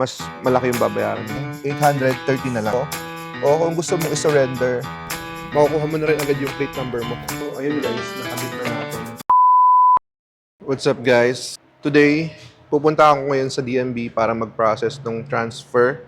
mas malaki yung babayaran mo. 830 na lang. O kung gusto mong i-surrender, makukuha mo na rin agad yung plate number mo. So, ayun guys, nakabit na natin. What's up guys? Today, pupunta ako ngayon sa DMV para mag-process ng transfer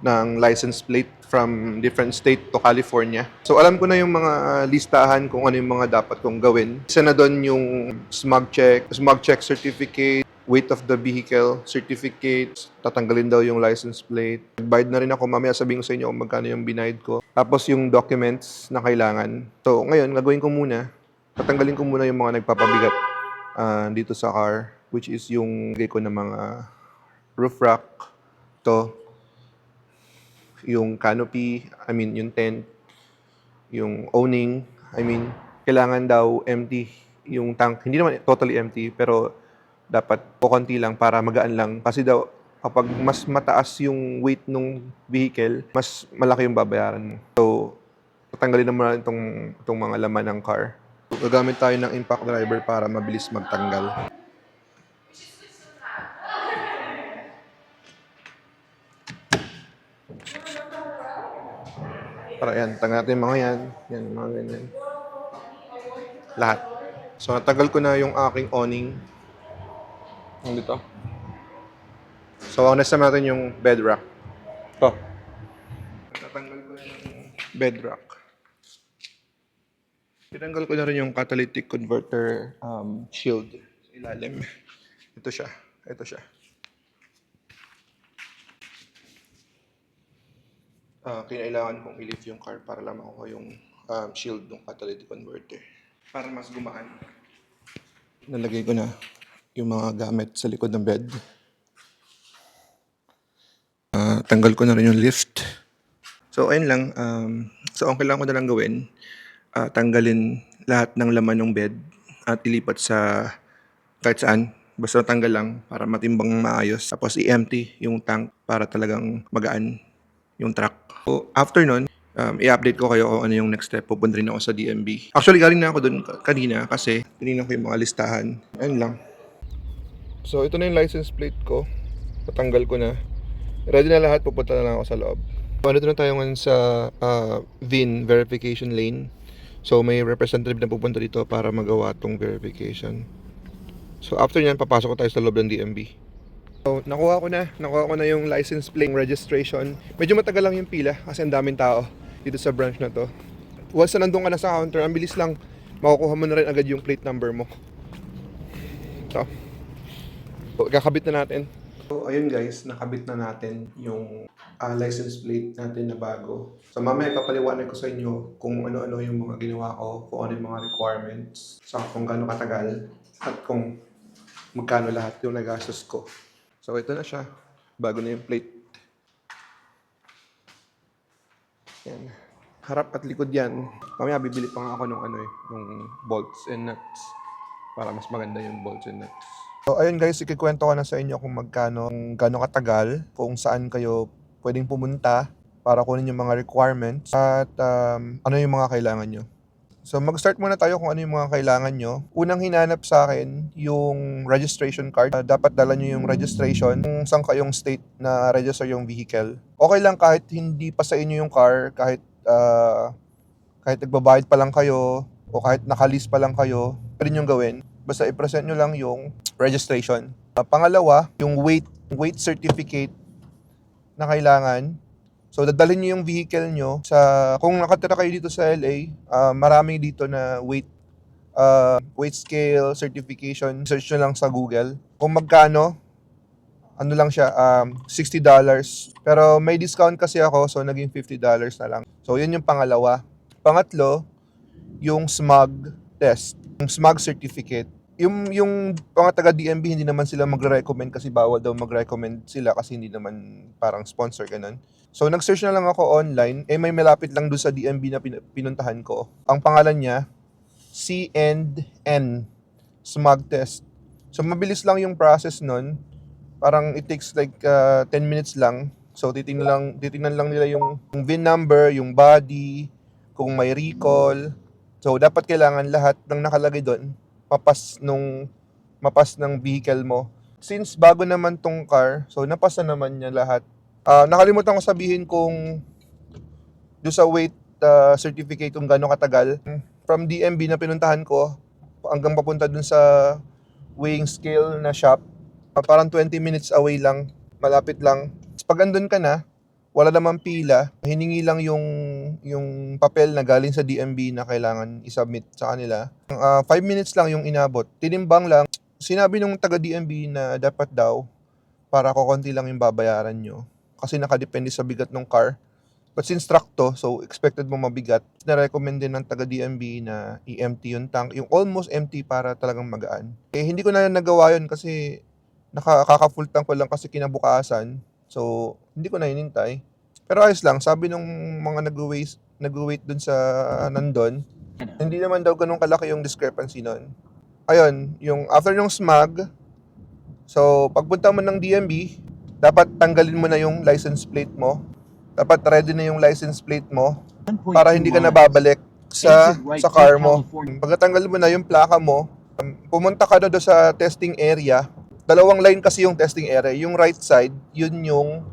ng license plate from different state to California. So alam ko na yung mga listahan kung ano yung mga dapat kong gawin. Isa na doon yung smog check certificate, weight of the vehicle certificate, tatanggalin daw yung license plate. Nagbayad na rin ako, mamaya sabihin ko sa inyo kung magkano yung binayad ko. Tapos yung documents na kailangan. So ngayon, gagawin ko muna, tatanggalin ko muna yung mga nagpapabigat dito sa car, which is yung lagay ko ng mga roof rack, to yung canopy, yung tent, yung awning, kailangan daw empty yung tank. Hindi naman totally empty, pero dapat konti lang para magaan lang. Kasi daw, kapag mas mataas yung weight ng vehicle, mas malaki yung babayaran mo. So, tatanggalin naman itong mga laman ng car. Gagamit tayo ng impact driver para mabilis magtanggal. Para yan, tanggal natin yung mga yan. Yan, mga ganyan. Lahat. So, natagal ko na yung aking awning. Dito. So, honest natin yung bed rack. Ito. Natanggal ko na yung bed rack. Tinanggal ko na rin yung catalytic converter shield sa ilalim. Ito siya. Ito siya. Kinailangan kong i-lift yung car para lang makuha yung shield ng catalytic converter. Para mas gumaan. Nalagay ko na yung mga gamit sa likod ng bed. Tanggal ko na rin yung lift. So, ayun lang. So, ang kailangan ko na lang gawin, tanggalin lahat ng laman ng bed at ilipat sa kahit saan. Basta tanggal lang para matimbang maayos. Tapos i-empty yung tank para talagang magaan yung truck. So, after nun, i-update ko kayo kung ano yung next step. Pupunta rin ako sa DMV. Actually, galing na ako dun kanina kasi tinignan ko yung mga listahan. Ayun lang. So, ito na yung license plate ko. Patanggal ko na. Ready na lahat. Pupunta na lang ako sa loob. Nandito na tayo ngayon sa VIN verification lane. So, may representative na pupunta dito para magawa tong verification. So, after nyan, papasok ko tayo sa loob ng DMV. So, nakuha ko na yung license plate registration. Medyo matagal lang yung pila kasi ang daming tao dito sa branch na to. Once na nandun ka na sa counter, ang bilis lang, makukuha mo na rin agad yung plate number mo. So, kakabit na natin. So, ayun guys, nakabit na natin yung license plate natin na bago. So, mamaya papaliwanag ko sa inyo kung ano-ano yung mga ginawa ko, kung ano yung mga requirements, sa kung gaano katagal, at kung magkano lahat yung nagastos ko. So, ito na siya. Bago na yung plate. Yan. Harap at likod yan. Mamaya bibili pa nga ako nung bolts and nuts. Para mas maganda yung bolts and nuts. So, ayun guys, ikikwento ko na sa inyo kung gaano katagal, kung saan kayo pwedeng pumunta para kunin yung mga requirements, at ano yung mga kailangan nyo. So, mag-start muna tayo kung ano yung mga kailangan nyo. Unang hinanap sa akin, yung registration card. Dapat dala nyo yung registration kung saan kayong state na register yung vehicle. Okay lang kahit hindi pa sa inyo yung car, kahit nagbabayad pa lang kayo, o kahit nakalis pa lang kayo, pwede nyo gawin. Basta i-present nyo lang yung registration. Pangalawa, yung weight certificate na kailangan. So, dadalhin nyo yung vehicle nyo kung nakatira kayo dito sa LA, marami dito na weight scale, certification. Search nyo lang sa Google. Kung magkano, ano lang siya, $60. Pero may discount kasi ako, so naging $50 na lang. So, yun yung pangalawa. Pangatlo, yung smog test, yung smog certificate. Yung mga taga DMV, hindi naman sila magre-recommend kasi bawal daw mag-recommend sila kasi hindi naman parang sponsor, ganun. So, nag-search na lang ako online. May malapit lang doon sa DMV na pinuntahan ko. Ang pangalan niya, C&N Smog Test. So, mabilis lang yung process nun. Parang it takes like 10 minutes lang. So, titingnan lang nila yung VIN number, yung body, kung may recall. So, dapat kailangan lahat ng nakalagay doon mapas ng vehicle mo. Since bago naman tong car, so napasa naman niya lahat. Nakalimutan ko sabihin kung doon sa weight certificate kung gaano katagal. From DMB na pinuntahan ko, hanggang papunta dun sa weighing scale na shop, parang 20 minutes away lang, malapit lang. Pag andun ka na, wala namang pila, hiningi lang yung papel na galing sa DMB na kailangan isubmit sa kanila. 5 minutes lang yung inabot. Tinimbang lang, sinabi nung taga DMB na dapat daw, para kukonti lang yung babayaran nyo. Kasi nakadepende sa bigat ng car. But since truck to, so expected mo mabigat, na-recommend din ng taga-DMB na i-empty yung tank, yung almost empty para talagang magaan. Hindi ko na nagawa yun kasi nakaka-full tank ko lang kasi kinabukasan. So, hindi ko na hinintay. Pero ayos lang, sabi nung mga nag-wait dun sa nandun, hindi naman daw ganun kalaki yung discrepancy nun. Ayun, yung after nung smog, so pagpunta mo ng DMB, dapat tanggalin mo na yung license plate mo. Dapat ready na yung license plate mo para hindi ka nababalik sa car mo. Pagkatanggal mo na yung plaka mo, pumunta ka na doon sa testing area. Dalawang line kasi yung testing area. Yung right side, yun yung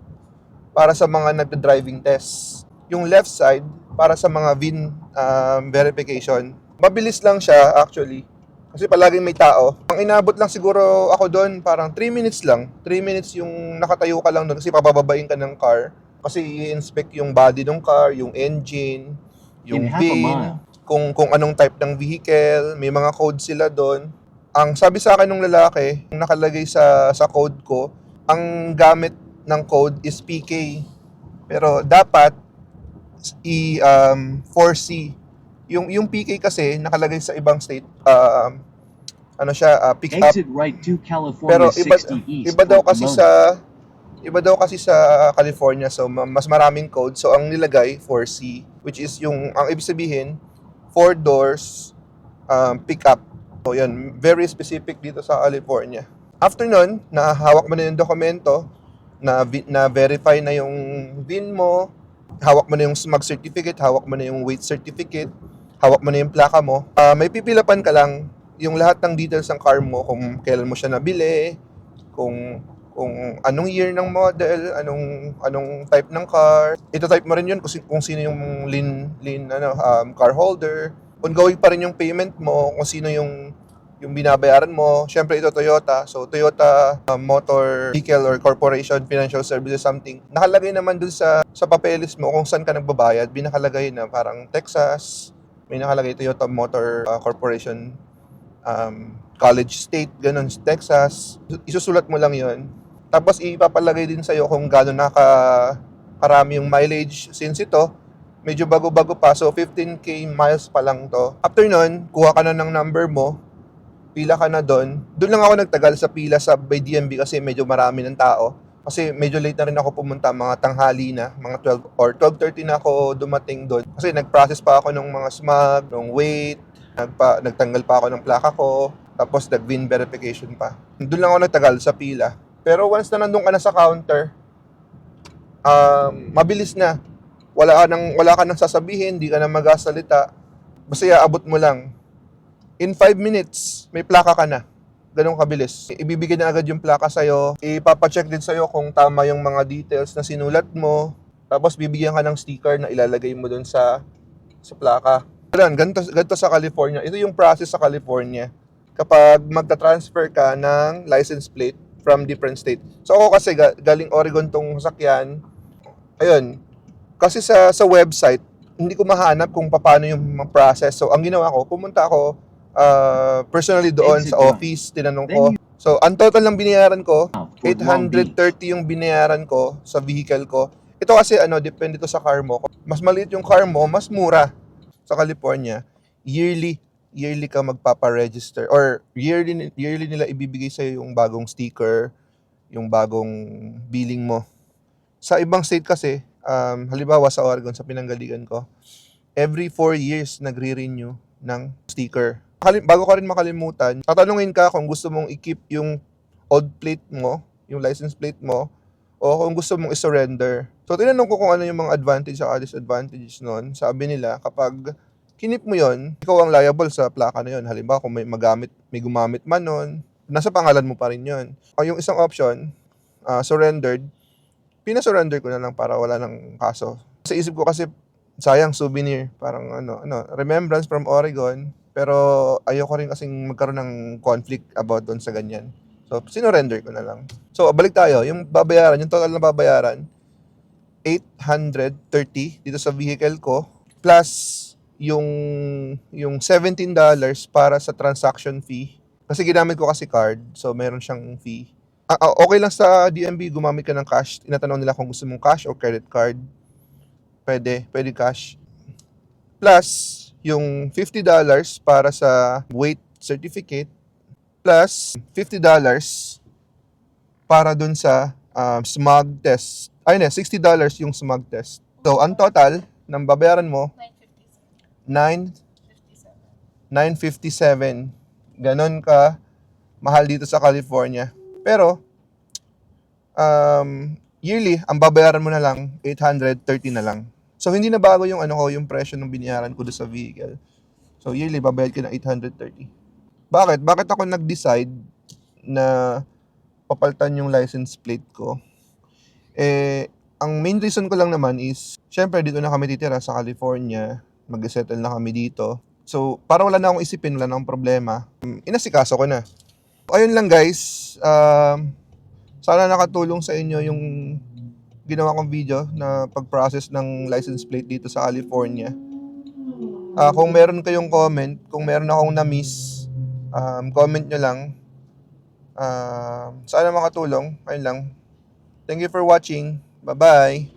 para sa mga nagda-driving test. Yung left side, para sa mga VIN verification. Mabilis lang siya actually. Kasi palaging may tao. Ang inabot lang siguro ako doon, parang 3 minutes lang. 3 minutes yung nakatayo ka lang doon kasi pabababain ka ng car. Kasi i-inspect yung body ng car, yung engine, yung VIN, kung anong type ng vehicle, may mga code sila doon. Ang sabi sa akin ng lalaki, nakalagay sa code ko, ang gamit ng code is PK. Pero dapat 4C. Yung PK kasi nakalagay sa ibang state, pick up. Exit right to Pero California 60 East. Iba daw kasi sa California, so mas maraming code. So ang nilagay 4C, which is ang ibig sabihin 4 doors pick up. So yan, very specific dito sa California. After nun, nahawak mo na yung dokumento, na verify na yung VIN mo, hawak mo na yung smog certificate, hawak mo na yung weight certificate, hawak mo na yung plaka mo. May pipilapan ka lang yung lahat ng details ng car mo, kung kailan mo siya nabili, kung anong year ng model, anong type ng car. Ito-type mo rin yun kung sino yung car holder. Ongoing pa rin yung payment mo, kung sino yung binabayaran mo. Syempre ito Toyota. So Toyota Motor Vehicle or Corporation Financial Services something. Nakalagay naman dun sa papeles mo kung saan ka nagbabayad. Binakalagay na parang Texas, may nakalagay Toyota Motor Corporation College State, ganun, Texas. Isusulat mo lang yon. Tapos ipapalagay din sa'yo kung gano'n karami yung mileage. Since ito, medyo bago-bago pa, so 15k miles pa lang to. After nun, kuha ka na ng number mo, pila ka na doon. Doon lang ako nagtagal sa pila sa by DMB kasi medyo marami ng tao. Kasi medyo late na rin ako pumunta, mga tanghali na, mga 12 or 12:30 na ako dumating doon. Kasi nag-process pa ako ng mga smog, ng weight, nagtanggal pa ako ng plaka ko, tapos nag-VIN verification pa. Doon lang ako nagtagal sa pila. Pero once na nandun ka na sa counter, mabilis na. Wala ka nang sasabihin, di ka na magasalita. Basta aabot mo lang. In 5 minutes, may plaka ka na. Ganun kabilis. Ibibigay na agad yung plaka sa'yo. Ipapacheck din sa'yo kung tama yung mga details na sinulat mo. Tapos bibigyan ka ng sticker na ilalagay mo dun sa plaka. Ganito sa California. Ito yung process sa California. Kapag magta-transfer ka ng license plate from different state. So ako kasi galing Oregon tong sasakyan. Ayun. Kasi sa website, hindi ko mahanap kung paano yung process. So ang ginawa ko, pumunta ako personally doon sa office, tinanong ko. So ang total ng binayaran ko, 830 yung binayaran ko sa vehicle ko. Ito kasi depende to sa car mo. Mas maliit yung car mo, mas mura. Sa California, yearly ka magpapa-register or yearly nila ibibigay sa'yo yung bagong sticker, yung bagong billing mo. Sa ibang state kasi, halimbawa sa Oregon, sa pinanggalian ko, every 4 years nagre-renew ng sticker. Bago ka rin makalimutan, tatanungin ka kung gusto mong i-keep yung old plate mo, yung license plate mo, o kung gusto mong i-surrender. So tinanong ko kung ano yung mga advantage at disadvantages nun. Sabi nila, kapag kinip mo yon, ikaw ang liable sa plaka na yon. Halimbawa kung may gumamit man nun, nasa pangalan mo pa rin yun. O yung isang option, surrendered, pina-surrender ko na lang para wala ng kaso. Sa isip ko kasi, sayang souvenir, parang remembrance from Oregon, pero ayoko rin kasing magkaroon ng conflict about doon sa ganyan. So, sinurrender ko na lang. So, balik tayo. Yung babayaran, yung total na babayaran, $830 dito sa vehicle ko, plus yung $17 para sa transaction fee. Kasi ginamit ko kasi card, so meron siyang fee. Okay lang sa DMV gumamit ka ng cash. Tinatanong nila kung gusto mong cash o credit card. Pwede cash. Plus, yung $50 para sa weight certificate. Plus, $50 para dun sa smog test. Ayun $60 yung smog test. So, ang total ng babayaran mo, 957. Ganon ka mahal dito sa California. Pero, yearly, ang babayaran mo na lang, 830 na lang. So, hindi na bago yung yung presyo ng binayaran ko doon sa vehicle. So, yearly, babayad ka ng 830. Bakit? Bakit ako nag-decide na papalitan yung license plate ko? Ang main reason ko lang naman is, syempre, dito na kami titira sa California. Mag-settle na kami dito. So, para wala na akong isipin, wala na akong problema, inasikaso ko na. Ayun lang guys, sana nakatulong sa inyo yung ginawa kong video na pag-process ng license plate dito sa California. Kung meron kayong comment, kung meron akong na-miss, comment nyo lang. Sana makatulong. Ayun lang. Thank you for watching. Bye-bye.